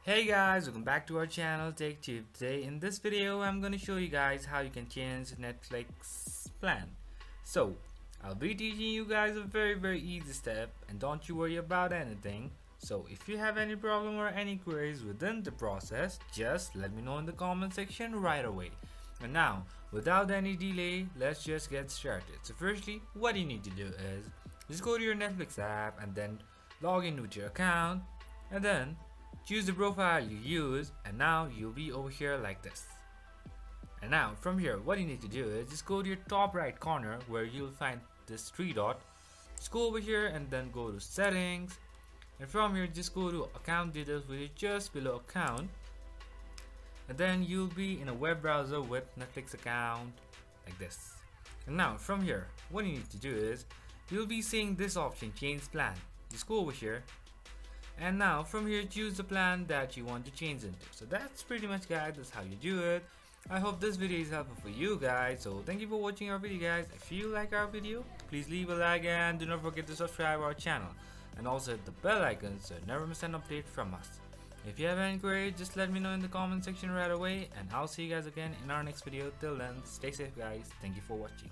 Hey guys, welcome back to our channel Take Tube. Today in this video I'm going to show you guys how you can change Netflix plan. So I'll be teaching you guys a very easy step, and don't you worry about anything. So if you have any problem or any queries within the process, just let me know in the comment section right away. And now without any delay, let's just get started. So firstly, what you need to do is just go to your Netflix app and then log in with your account, and then choose the profile you use, and now you'll be over here like this. And now from here, what you need to do is just go to your top right corner where you'll find this three dot. Just go over here and then go to settings, and from here just go to account details, which is just below account, and then you'll be in a web browser with Netflix account like this. And now from here, what you need to do is you'll be seeing this option, change plan. Just go over here, and now from here choose the plan that you want to change into. So that's pretty much, guys, that's how you do it. I hope this video is helpful for you guys. So thank you for watching our video, guys. If you like our video, please leave a like and do not forget to subscribe our channel, and also hit the bell icon so you never miss an update from us. If you have any queries, just let me know in the comment section right away, and I'll see you guys again in our next video. Till then, stay safe guys. Thank you for watching.